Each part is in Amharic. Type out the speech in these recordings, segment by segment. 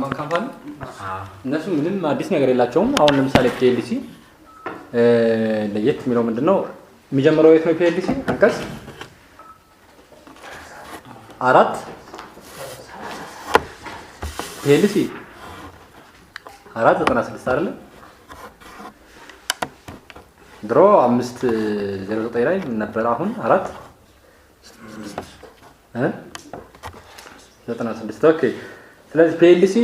ማን ካምፓኒ እነሱ ምንም አዲስ ነገር የላቸውም። አሁን ለምሳሌ ፒኤልሲ ለየት የሚለው ምንድነው? የሚጀምረው የት ነው? ፒኤልሲ አንቀጽ 4 ፒኤልሲ 496 አይደል? ድሮ 509 ላይ ነበር። አሁን 496 ኦኬ። ስለዚህ ፒኤልሲ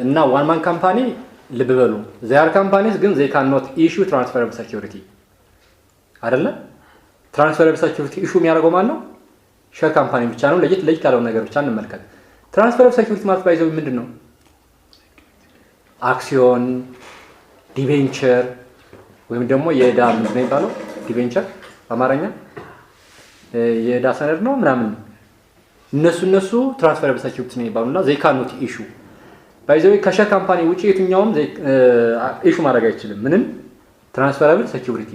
እና ዋን ማን ካምፓኒ ልብ በሉ ዚያር ካምፓኒስ ግን they cannot issue transferable security አይደለ? ትራንስፈረብል ሴኩሪቲ ኢሹ የሚያደርገው ማን ነው? ሼር ካምፓኒ ብቻ ነው። ለየት ያለው ነገር ብቻ እንመልከት። ትራንስፈረብል ሴኩሪቲ ማለት ባይዘው ምንድነው? አክሲዮን፣ ዲቬንቸር ወይም ደግሞ የዕዳ ምንድን ነው የሚባለው? ዲቬንቸር በአማርኛ የዕዳ ሰነድ ነው ምናምን። እነሱ ትራንስፈረብል ሴኩሪቲ ነው የሚባሉና they cannot issue ባይዘው ከሼር ካምፓኒ ውጪ የትኛውም ኢሹ ማድረግ አይችልም። ምንም ትራንስፈረብል ሴኩሪቲ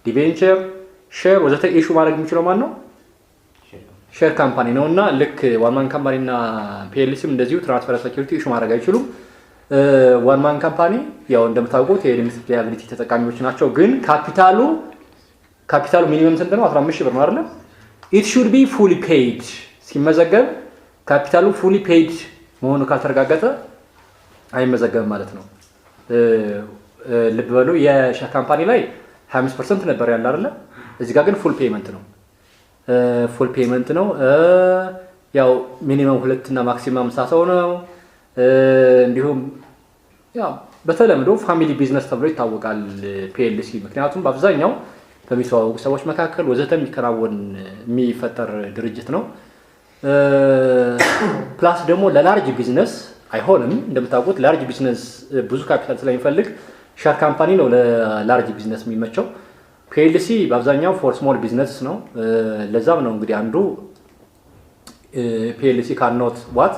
ዲቬንቸር ሼር ወዘተ ኢሹ ማድረግ የሚችለው ማን ነው? ሼር ካምፓኒ ነውና ልክ ዋን ማን ካምፓኒና ፒኤልሲም እንደዚሁ ትራንስፈረብል ሴኩሪቲ ኢሹ ማድረግ አይችሉም። ዋን ማን ካምፓኒ ያው እንደምታውቁት የሊሚትድ ላያቢሊቲ ተጠቃሚዎች ናቸው። ግን ካፒታሉ ሚኒመም ስንት ነው? 15000 ብር ነው አይደል? it should be fully paid ሲመዘገብ ካፒታሉ fully paid መሆኑ ካልተረጋገጠ አይመዘገብም ማለት ነው። ልብ በሉ የሼር ካምፓኒ ላይ 25% ነበር ያለ አይደል? እዚህ ጋር ግን ፉል ፔመንት ነው። ያው ሚኒመም 2 እና ማክሲመም 50 ሰው ነው። እንዲሁም ያው በተለምዶ ፋሚሊ ቢዝነስ ተብሎ ይታወቃል ፒኤልሲ። ምክንያቱም በአብዛኛው በሚተዋወቁ ሰዎች መካከል ወዘተ የሚፈጠር ድርጅት ነው። ፕላስ ደግሞ ለላርጅ ቢዝነስ አይሆንም። እንደምታውቁት ላርጅ ቢዝነስ ብዙ ካፒታል ስለሚፈልግ ሼር ካምፓኒ ነው ለላርጅ ቢዝነስ የሚመቸው። ፒኤልሲ በአብዛኛው ፎር ስሞል ቢዝነስ ነው። ለዛም ነው እንግዲህ አንዱ ፒኤልሲ ካኖት ዋት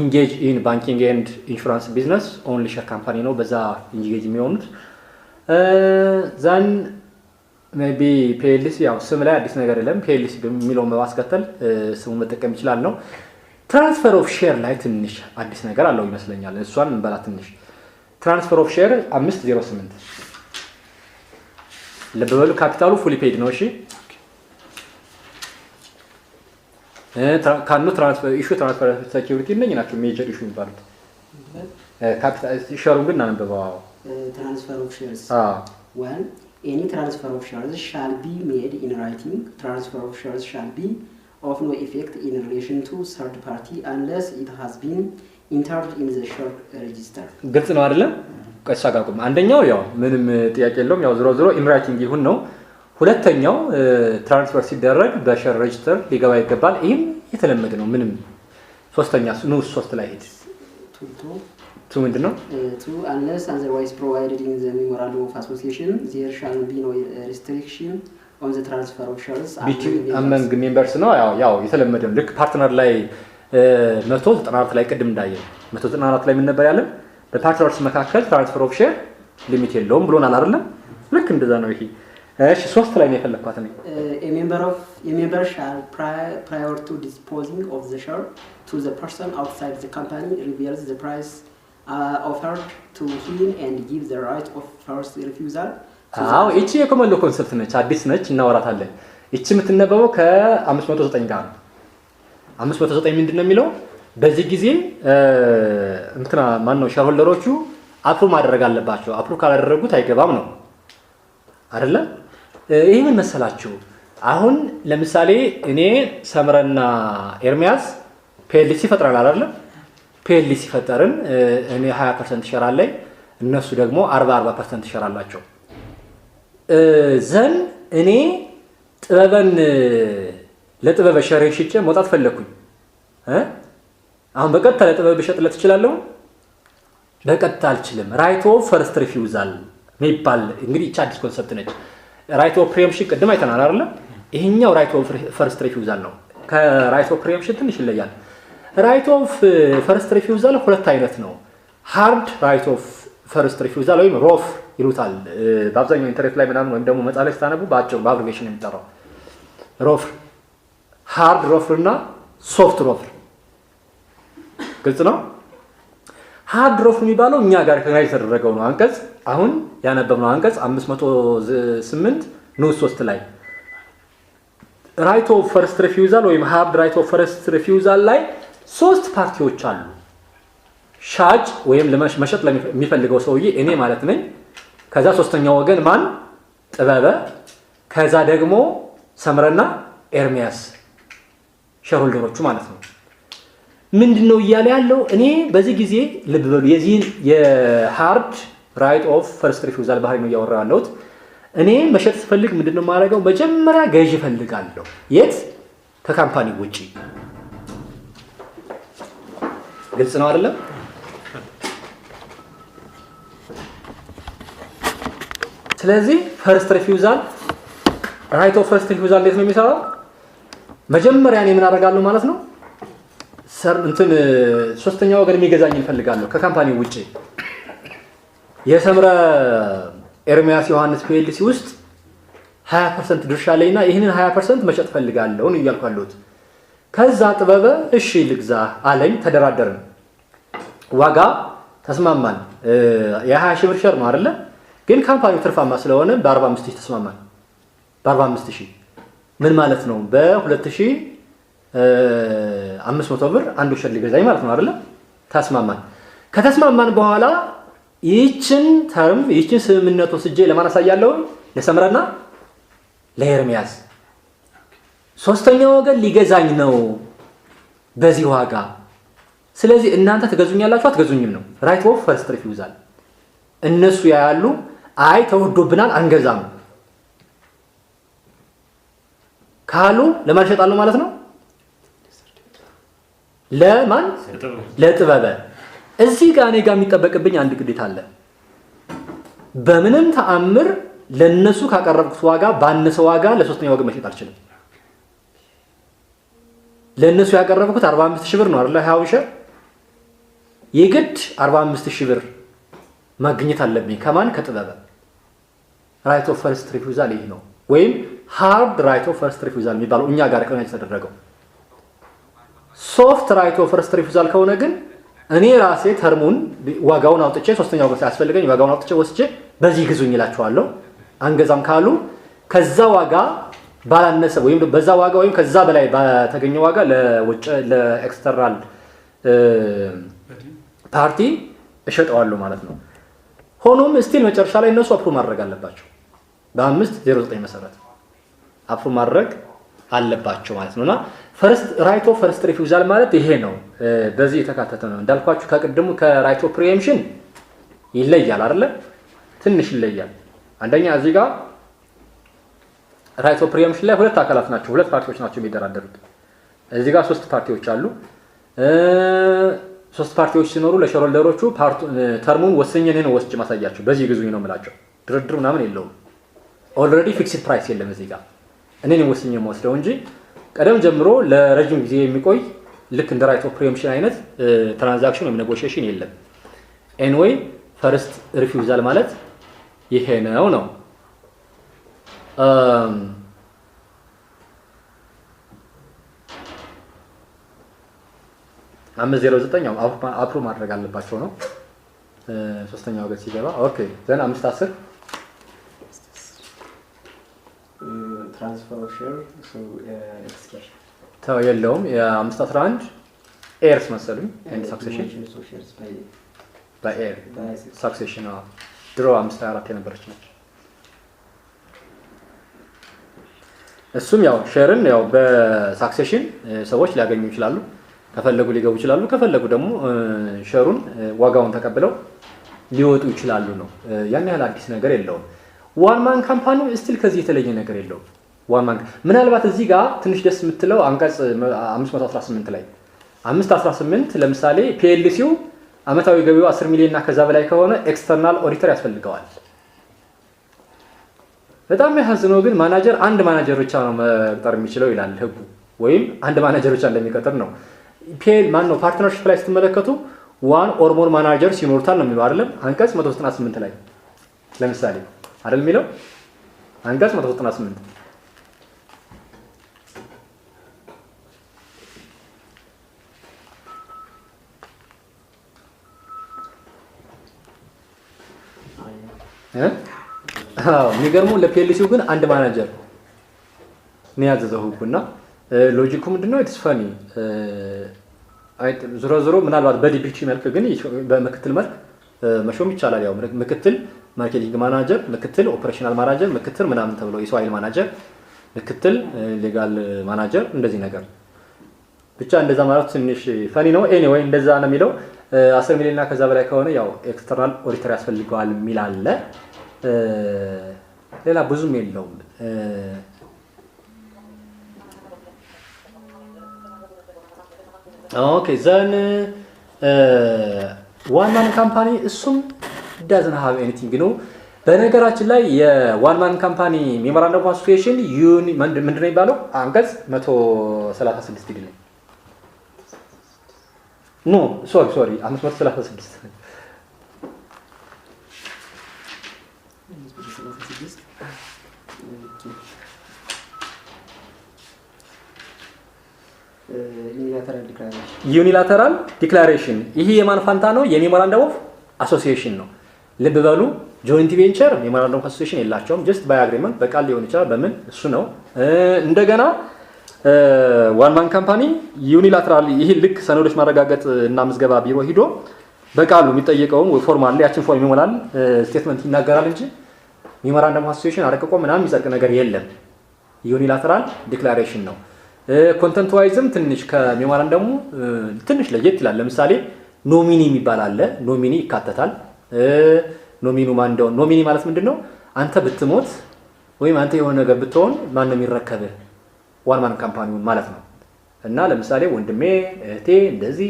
ኢንጌጅ ኢን ባንኪንግ ኤንድ ኢንሹራንስ ቢዝነስ ኦንሊ ሼር ካምፓኒ ነው በዛ ኢንጌጅ የሚሆኑት። ዛን ሜቢ ፒኤልሲ ያው ስም ላይ አዲስ ነገር የለም። ፒኤልሲ በሚለውን በማስከተል ስሙ መጠቀም ይችላል ነው። ትራንስፈር ኦፍ ሼር ላይ ትንሽ አዲስ ነገር አለው ይመስለኛል። እሷን እንበላ ትንሽ ትራንስፈር ኦፍ ሼር 508 ልብ በሉ ካፒታሉ ፉሊ ፔድ ነው። እሺ ካኑ ትራንስፈር ኢሹ ትራንስፈር ሴኩሪቲ እነኚህ ናቸው ሜጀር ኢሹ የሚባሉት። ካፒታል ሼሩን ግን አንበባው ትራንስፈር ኦፍ ሼርስ when any transfer of shares shall be made in writing. Transfer of shares shall be of no effect in relation to third party unless it has been entered in the share register. ግልጽ ነው አይደለም? ቀስ አጋቁም። አንደኛው ያው ምንም ጥያቄ የለውም። ያው ዝሮ ኢን ራይቲንግ ይሁን ነው። ሁለተኛው ትራንስፈር ሲደረግ በሼር ሬጂስተር ሊገባ ይገባል። ይሄም የተለመደ ነው። ምንም ሶስተኛ ንዑስ 3 ላይ ሄድ ቱ ምንድነው? To unless otherwise provided in the memorandum of association there shall be no restriction on the transfer of shares among members ነው። ያው የተለመደ ነው። ልክ ፓርትነር ላይ 194 ላይ ቅድም እንዳየው 194 ላይ ምን ነበር ያለን? በፓርትነርስ መካከል ትራንስፈር ኦፍ ሼር ሊሚት የለውም ብሎናል አይደል? ልክ እንደዛ ነው። ይሄ እሺ 3 ላይ ነው የፈለኳት ነው። a member shall prior to disposing of the share to the person outside the company reveals the price offered to him and gives the right of first refusal. እቺ የኮመንዶ ኮንሰፕት ነች፣ አዲስ ነች፣ እናወራታለን። እቺ የምትነበበው ከ509 ጋር ነው። 509 ምንድነው የሚለው? በዚህ ጊዜ እንትና ማን ነው ሼርሆልደሮቹ አፕሩቭ ማድረግ አለባቸው። አፕሩቭ ካላደረጉት አይገባም ነው አይደለ? ይሄ ምን መሰላችሁ? አሁን ለምሳሌ እኔ ሰምረና ኤርሚያስ ፒኤልሲ ፈጥረናል አይደለ? ፒኤልሲ ፈጠርን። እኔ 20% ሼር አለኝ፣ እነሱ ደግሞ 40% ሼር አላቸው። ዘን እኔ ጥበበን ለጥበበ ሼር ሽጬ መውጣት ፈለኩኝ። አሁን በቀጥታ ለጥበበ ሸጥለት እችላለሁ? በቀጥታ አልችልም። ራይት ኦፍ ፈርስት ሪፊውዛል የሚባል እንግዲህ እቺ አዲስ ኮንሰፕት ነች። ራይት ኦፍ ፕሪኤምፕሽን ቅድም አይተናል አይደል? ይሄኛው ራይት ኦፍ ፈርስት ሪፊውዛል ነው። ከራይት ኦፍ ፕሪኤምፕሽን ትንሽ ይለያል። ራይት ኦፍ ፈርስት ሪፊውዛል ሁለት አይነት ነው። ሃርድ ራይት ኦፍ ፈርስት ሪፊውዛል ወይም ሮፍ ይሉታል። በአብዛኛው ኢንተርኔት ላይ ምናምን ወይም ደግሞ መጻፍ ላይ ስታነቡ በአጭሩ በአብሪቬሽን የሚጠራው ሮፍ ሃርድ ኦፈር እና ሶፍት ኦፈር። ግልጽ ነው። ሃርድ ኦፈር የሚባለው እኛ ጋር ከላይ የተደረገው ነው። አንቀጽ አሁን ያነበብነው አንቀጽ 508 ንዑስ 3 ላይ ራይት ኦፍ ፈርስት ሪፊውዛል ወይም ሃርድ ራይት ኦፍ ፈርስት ሪፊውዛል ላይ 3 ፓርቲዎች አሉ። ሻጭ ወይም መሸጥ ለሚፈልገው ሰውዬ እኔ ማለት ነኝ። ከዛ ሶስተኛው ወገን ማን? ጥበበ። ከዛ ደግሞ ሰምረና ኤርሚያስ ሼርሆልደሮቹ ማለት ነው። ምንድነው እያለ ያለው? እኔ በዚህ ጊዜ ልብ በሉ የዚህን የሃርድ ራይት ኦፍ ፈርስት ሪፊውዛል ባህሪ ነው እያወራ ያለሁት። እኔ መሸጥ ስፈልግ ምንድነው የማደርገው? መጀመሪያ ገዥ እፈልጋለሁ። የት? ከካምፓኒ ውጪ። ግልጽ ነው አይደለም? ስለዚህ ፈርስት ሪፊውዛል ራይት ኦፍ ፈርስት ሪፊውዛል እንዴት ነው የሚሰራው? መጀመሪያ እኔ ምን አደርጋለሁ ማለት ነው? ሶስተኛ ወገን የሚገዛኝ እፈልጋለሁ ከካምፓኒ ውጪ። የሰምረ ኤርሚያስ ዮሐንስ ፒኤልሲ ውስጥ 20% ድርሻ አለኝና ይህንን 20% መሸጥ ፈልጋለሁ ነው እያልኩ ያለሁት። ከዛ ጥበበ እሺ ልግዛ አለኝ። ተደራደርን፣ ዋጋ ተስማማን። የ20 ሺህ ብር ሸር ነው አይደለ? ግን ካምፓኒው ትርፋማ ስለሆነ በ45000 ተስማማን። በ45000 ምን ማለት ነው? በ2500 ብር አንዱ ሸር ሊገዛኝ ማለት ነው አይደለ? ተስማማን። ከተስማማን በኋላ ይህችን ተርም ይህችን ስምምነት ወስጄ ለማን አሳያለሁ? ለሰምረና ለኤርሚያስ። ሶስተኛው ወገን ሊገዛኝ ነው በዚህ ዋጋ። ስለዚህ እናንተ ትገዙኛላችሁ አትገዙኝም ነው ራይት ኦፍ ፈርስት ሪፊውዛል። እነሱ ያያሉ፣ አይ ተወዶብናል አንገዛም ካሉ ለማን እሸጣለሁ ማለት ነው? ለማን? ለጥበበ። እዚህ ጋር እኔ ጋር የሚጠበቅብኝ አንድ ግዴታ አለ። በምንም ተአምር ለነሱ ካቀረብኩት ዋጋ ባነሰ ዋጋ ለሶስተኛ ወገን መሸጥ አልችልም። ለነሱ ያቀረብኩት 45000 ብር ነው አይደል? 20 ሺህ የግድ 45000 ብር ማግኘት አለብኝ። ከማን? ከጥበበ። ራይት ኦፍ ፈርስት ሪፊውዛል ይሄ ነው። ወይም ሃርድ ራይት ኦፍ ፈርስት ሪፊውዛል የሚባለው እኛ ጋር ከሆነ የተደረገው። ሶፍት ራይት ኦፍ ፈርስት ሪፊውዛል ከሆነ ግን እኔ ራሴ ተርሙን ዋጋውን አውጥቼ ሶስተኛው ወገን ሳያስፈልገኝ ዋጋውን አውጥቼ ወስጄ በዚህ ግዙኝ እላቸዋለሁ። አንገዛም ካሉ ከዛ ዋጋ ባላነሰ ወይም በዛ ዋጋ ወይም ከዛ በላይ በተገኘ ዋጋ ለውጭ ለኤክስተርናል ፓርቲ እሸጠዋለሁ ማለት ነው። ሆኖም ስቲል መጨረሻ ላይ እነሱ አፕሩቭ ማድረግ አለባቸው። በ509 መሰረት አፕሩቭ ማድረግ አለባቸው ማለት ነውና ፈርስት ራይት ኦፍ ፈርስት ሪፊውዛል ማለት ይሄ ነው። በዚህ የተካተተ ነው። እንዳልኳችሁ ከቅድሙ ከራይት ኦፍ ፕሪኤምፕሽን ይለያል አይደለ? ትንሽ ይለያል። አንደኛ እዚህ ጋር ራይት ኦፍ ፕሪኤምፕሽን ላይ ሁለት አካላት ናቸው፣ ሁለት ፓርቲዎች ናቸው የሚደራደሩት። እዚህ ጋር 3 ፓርቲዎች አሉ። 3 ፓርቲዎች ሲኖሩ ለሼርሆልደሮቹ ተርሙን ወሰኜ ነው ወስጄ ማሳያቸው። በዚህ ግዙኝ ነው የምላቸው። ድርድር ምናምን የለውም። ኦልሬዲ ፊክስድ ፕራይስ የለም እዚህ ጋር። እኔ ነኝ ወስኜ የምወስደው እንጂ ቀደም ጀምሮ ለረጅም ጊዜ የሚቆይ ልክ እንደ ራይት ኦፍ ፕሪኤምፕሽን አይነት ትራንዛክሽን ወይም ኔጎሺዬሽን የለም። ኤኒዌይ ፈርስት ሪፊውዛል ማለት ይሄ ነው ነው 509 አፕሩቭ ማድረግ አለባቸው ነው። ሶስተኛው ወገን ሲገባ ኦኬ ዘን 510 ትራንስፈር ኦፍ ሼር ኤክስኬሽን ተው የለውም። የ511 ኤርስ መሰሉኝ ኤንድ ሳክሴሽን በኤር ሳክሴሽን ድሮ 524 የነበረች ነች። እሱም ያው ሼርን ያው በሳክሴሽን ሰዎች ሊያገኙ ይችላሉ። ከፈለጉ ሊገቡ ይችላሉ። ከፈለጉ ደግሞ ሼሩን ዋጋውን ተቀብለው ሊወጡ ይችላሉ ነው። ያን ያህል አዲስ ነገር የለውም። ዋን ማን ካምፓኒ ስቲል ከዚህ የተለየ ነገር የለውም። ዋን ማን ምናልባት እዚህ ጋር ትንሽ ደስ የምትለው አንቀጽ 518 ላይ 518 ለምሳሌ ፒኤልሲው አመታዊ ገቢው 10 ሚሊዮን እና ከዛ በላይ ከሆነ ኤክስተርናል ኦዲተር ያስፈልገዋል። በጣም ያሳዝነው ግን ማናጀር አንድ ማናጀር ብቻ ነው መቅጠር የሚችለው ይላል ህጉ። ወይም አንድ ማናጀር ብቻ እንደሚቀጥር ነው። ፒኤል ማን ነው ፓርትነርሺፕ ላይ ስትመለከቱ ዋን ኦር ሞር ማናጀር ሲኖርታል ነው የሚለው አይደለም? አንቀጽ 198 ላይ ለምሳሌ አይደል የሚለው አንቀጽ 198 የሚገርመው ለፒኤልሲው ግን አንድ ማናጀር ነው ያዘዘው ህጉና ሎጂኩ ምንድነው ኢትስ ፈኒ ዞሮ ምናልባት በዲፒቲ መልክ ግን በምክትል መልክ መሾም ይቻላል። ያው ምክትል ማርኬቲንግ ማናጀር፣ ምክትል ኦፕሬሽናል ማናጀር፣ ምክትል ምናምን ተብሎ የሰው ኃይል ማናጀር፣ ምክትል ሌጋል ማናጀር እንደዚህ ነገር ብቻ እንደዛ ማለት ትንሽ ፈኒ ነው። ኤኒዌይ እንደዛ ነው የሚለው 10 ሚሊዮን እና ከዛ በላይ ከሆነ ያው ኤክስተርናል ኦዲተር ያስፈልገዋል የሚል አለ። ሌላ ብዙም የለውም። ኦኬ ዘን ዋን ማን ካምፓኒ እሱም ዳዝንት ሃቭ ኤኒቲንግ ነው። በነገራችን ላይ የዋን ማን ካምፓኒ ሜሞራንደም ኦፍ አሶሲዬሽን ምንድን ነው የሚባለው? አንቀጽ 136 ይላል። ኖ ሶሪ 536 ዩኒላተራል ዲክላሬሽን ይሄ የማን ፋንታ ነው? የሜሞራንደም ኦፍ አሶሲዬሽን ነው። ልብ በሉ ጆይንት ቬንቸር ሜሞራንደም ኦፍ አሶሲዬሽን የላቸውም። ጀስት ባይ አግሪመንት በቃል ሊሆን ይችላል። በምን እሱ ነው። እንደገና ዋን ማን ካምፓኒ ዩኒላተራል ይሄ ልክ ሰነዶች ማረጋገጥ እና ምዝገባ ቢሮ ሂዶ በቃሉ የሚጠየቀውን ፎርማል ላይ ያችን ፎርም ይሞላል፣ ስቴትመንት ይናገራል እንጂ ሜሞራንደም ኦፍ አሶሲዬሽን አረቀቆ ምናምን የሚጸድቅ ነገር የለም። ዩኒላተራል ዲክላሬሽን ነው። ኮንተንት ዋይዝም ትንሽ ከሜሞራንደሙ ትንሽ ለየት ይላል። ለምሳሌ ኖሚኒ የሚባል አለ። ኖሚኒ ይካተታል። ኖሚኑ ማን እንደሆነ ኖሚኒ ማለት ምንድነው? አንተ ብትሞት ወይም አንተ የሆነ ነገር ብትሆን ማን ነው የሚረከብህ? ዋን ማን ካምፓኒውን ማለት ነው። እና ለምሳሌ ወንድሜ እህቴ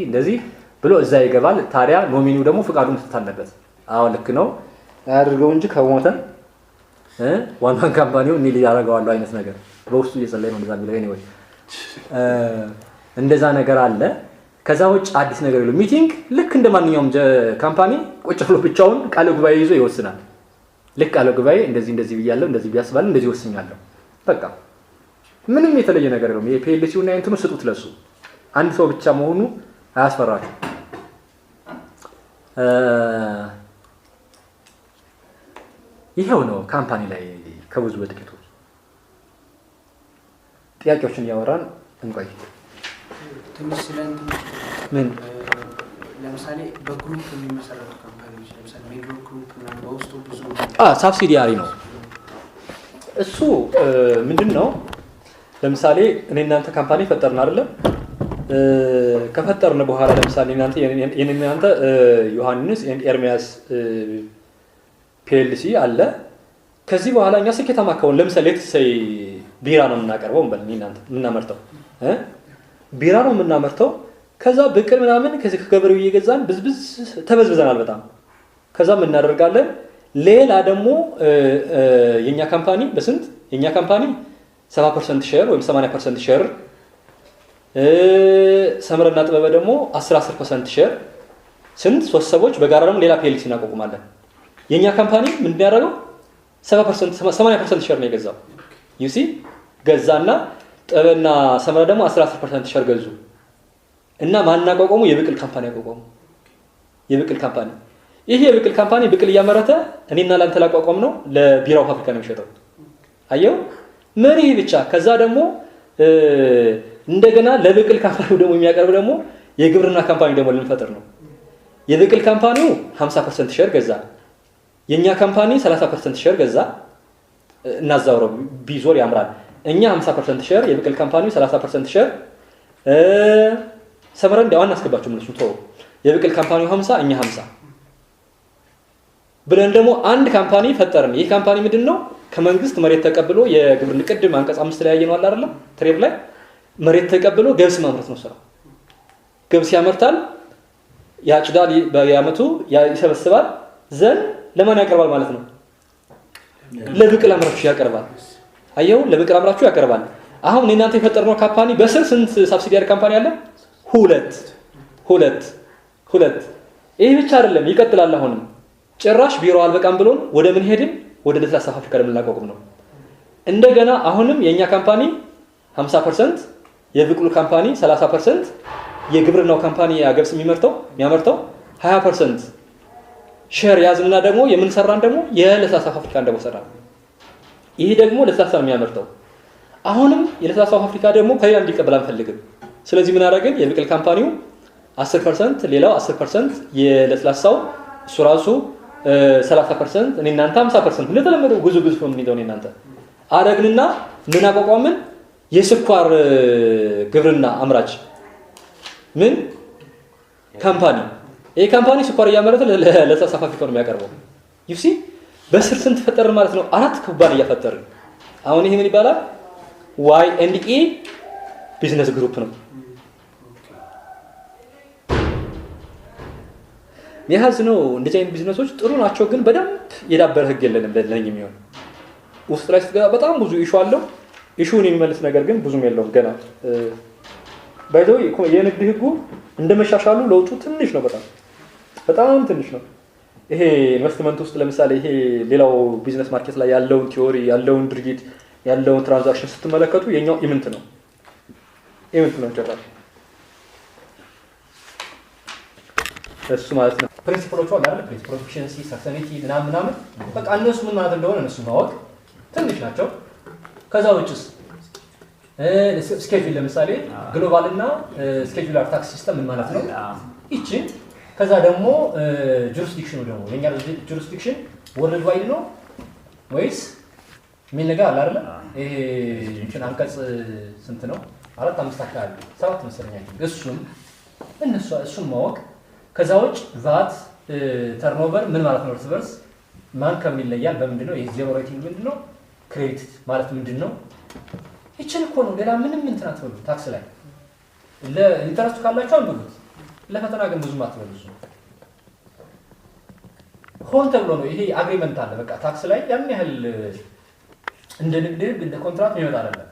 እንደዚህ ብሎ እዛ ይገባል። ታዲያ ኖሚኒው ደግሞ ፍቃዱን መስጠት አለበት። አዎ ልክ ነው አያድርገው እንጂ ከሞተ ዋን ማን ካምፓኒው እኔ ያደርገዋለሁ አይነት ነገር በውስጡ እየጸለየ ነው እንደዛ የሚለው ኤኒዌይ እንደዛ ነገር አለ። ከዛ ውጭ አዲስ ነገር የለው። ሚቲንግ ልክ እንደ ማንኛውም ካምፓኒ ቁጭ ብሎ ብቻውን ቃለ ጉባኤ ይዞ ይወስናል። ልክ ቃለ ጉባኤ እንደዚህ ብያለሁ፣ እንደዚህ ቢያስባል፣ እንደዚህ ወስኛለሁ። በቃ ምንም የተለየ ነገር የለውም። የፒኤልሲው እና እንትኑ ስጡት ለሱ። አንድ ሰው ብቻ መሆኑ አያስፈራችሁ። ይሄው ነው ካምፓኒ ላይ ከብዙ በጥቂቱ ጥያቄዎችን እያወራን እንቆይ። ትንሽ ስለን ምን ለምሳሌ በግሩፕ የሚመሰረቱ ካምፓኒዎች ለምሳሌ ሜድሮ ግሩፕ እና በውስጡ ብዙ ሳብሲዲያሪ ነው እሱ። ምንድነው? ለምሳሌ እኔ እናንተ ካምፓኒ ፈጠርን አይደለም? ከፈጠርን በኋላ ለምሳሌ እናንተ ዮሐንስ ኤርሚያስ ፒኤልሲ አለ። ከዚህ በኋላ እኛ ስኬታማ ከሆነ ለምሳሌ ለተሰይ ቢራ ነው የምናቀርበው እንበል። እናንተ የምናመርተው ቢራ ነው የምናመርተው። ከዛ ብቅል ምናምን ከዚህ ከገበሬው እየገዛን ተበዝብዘናል በጣም። ከዛ ምን እናደርጋለን? ሌላ ደግሞ የኛ ካምፓኒ በስንት የኛ ካምፓኒ 70% ሼር ወይም 80% ሼር፣ ሰምረና ጥበበ ደግሞ 10% ሼር፣ ስንት ሶስት ሰዎች በጋራ ደግሞ ሌላ ፒኤልሲ እናቋቁማለን። የኛ ካምፓኒ ምንድን ያደረገው 80% ሼር ነው የገዛው። ዩሲ ገዛና ጥበበና ሰምረ ደግሞ 10% ሼር ገዙ እና ማን አቋቋሙ? የብቅል ካምፓኒ አቋቋሙ። የብቅል ካምፓኒ ይሄ የብቅል ካምፓኒ ብቅል እያመረተ እኔና ላንተ ላቋቋም ነው ለቢራው ፋብሪካ ነው የሚሸጠው። አየው ምን ይሄ ብቻ። ከዛ ደግሞ እንደገና ለብቅል ካምፓኒው ደግሞ የሚያቀርብ ደግሞ የግብርና ካምፓኒ ደግሞ ልንፈጥር ነው። የብቅል ካምፓኒው 50% ሼር ገዛ፣ የኛ ካምፓኒ 30% ሼር ገዛ። እናዛውረው ቢዞር ያምራል። እኛ 50% ሼር፣ የብቅል ካምፓኒው 30% ሼር፣ ሰምረን እንዳው አናስገባችሁ ምን እሱ ተው። የብቅል ካምፓኒው 50 እኛ 50 ብለን ደግሞ አንድ ካምፓኒ ፈጠርን። ይህ ካምፓኒ ምንድነው? ከመንግስት መሬት ተቀብሎ የግብርና ቅድም አንቀጽ 5 ላይ ያየነው አለ አይደል? ትሬድ ላይ መሬት ተቀብሎ ገብስ ማምረት ነው ስራው። ገብስ ያመርታል፣ ያጭዳል፣ በየአመቱ ይሰበስባል። ዘን ለማን ያቀርባል ማለት ነው? ለብቅል አምራቹ ያቀርባል። አየው ለብቅል አምራቹ ያቀርባል። አሁን እናንተ የፈጠርነው ካምፓኒ በስር ስንት ሳብሲዲያሪ ካምፓኒ አለ? ሁለት። ይሄ ብቻ አይደለም ይቀጥላል። አሁንም ጭራሽ ቢሮ አልበቃም ብሎን ወደ ምን ሄድን? ወደ ለስላሳ ፋብሪካ ለምናቋቁም ነው። እንደገና አሁንም የኛ ካምፓኒ 50%፣ የብቅሉ ካምፓኒ 30%፣ የግብርናው ካምፓኒ ያገብስ የሚያመርተው 20%። ሼር ያዝንና ደግሞ የምንሰራን ደግሞ የለስላሳ ፋብሪካን ደግሞ ሰራን። ይሄ ደግሞ ለስላሳ ነው የሚያመርተው። አሁንም የለስላሳ ፋብሪካ ደግሞ ከሌላ እንዲቀበል አንፈልግም። ስለዚህ ምን አደረግን? የብቅል ካምፓኒው 10%፣ ሌላው 10% የለስላሳው እሱ ራሱ 30%፣ እኔ እናንተ 50% እንደተለመደው ጉዙ ነው የምንይዘው እኔ እናንተ አደረግንና ምን አቋቋምን? የስኳር ግብርና አምራች ምን ካምፓኒ። ይሄ ካምፓኒ ስኳር እያመረተ ለለስላሳ ፋብሪካ ነው የሚያቀርበው። ዩሲ በስር ስንት ፈጠርን ማለት ነው? 4 ኩባንያ ፈጠርን። አሁን ይሄ ምን ይባላል? Y&E ቢዝነስ ግሩፕ ነው። የያዝ ነው። እንደዚህ አይነት ቢዝነሶች ጥሩ ናቸው፣ ግን በደንብ የዳበረ ህግ የለንም ለነኝ የሚሆን ውስጥ ላይ ስትገባ በጣም ብዙ ኢሹ አለው። ኢሹን የሚመልስ ነገር ግን ብዙም የለውም ገና። ባይዘው የንግድ ህጉ እንደመሻሻሉ ለውጡ ትንሽ ነው፣ በጣም ትንሽ ነው። ይሄ ኢንቨስትመንት ውስጥ ለምሳሌ ይሄ ሌላው ቢዝነስ ማርኬት ላይ ያለውን ቲዮሪ ያለውን ድርጊት ያለውን ትራንዛክሽን ስትመለከቱ የኛው ኢምንት ነው ጨራሽ እሱ ማለት ነው። ፕሪንሲፕሎቹ አለ አይደል? ፕሪንሲፕል ኦፍ ኤፊሺየንሲ፣ ሰስተኔቢሊቲ ምናምን በቃ እነሱ ምን ማለት እንደሆነ እነሱ ማወቅ ትንሽ ናቸው። ከዛ ውጭስ ስኬጁል ለምሳሌ ግሎባል እና ስኬጁላር ታክስ ሲስተም ምን ማለት ነው? እቺ ከዛ ደግሞ ጁሪስዲክሽኑ ደግሞ የኛ ጁሪስዲክሽን ወርልድ ዋይድ ነው ወይስ ምን ነገር አለ አይደል? ይሄ እንትን አንቀጽ ስንት ነው? 4 5 አካባቢ 7 መሰለኝ። እሱን ማወቅ። ከዛ ውጭ ቫት ተርኖቨር ምን ማለት ነው? እርስ በርስ ማን ከምን ይለያል? በምንድነው? የዜሮ ሬቲንግ ምንድነው? ክሬዲት ማለት ምንድነው? ይችል እኮ ነው። ሌላ ምንም እንትን አትበሉ። ታክስ ላይ ለኢንተረስቱ ካላችሁ አንብቡት። ለፈተና ግን ብዙም አትበሉ። ሆን ተብሎ ነው። ይሄ አግሪመንት አለ። በቃ ታክስ ላይ ያን ያህል እንደ ንግድ እንደ ኮንትራት የሚመጣ አይደለም።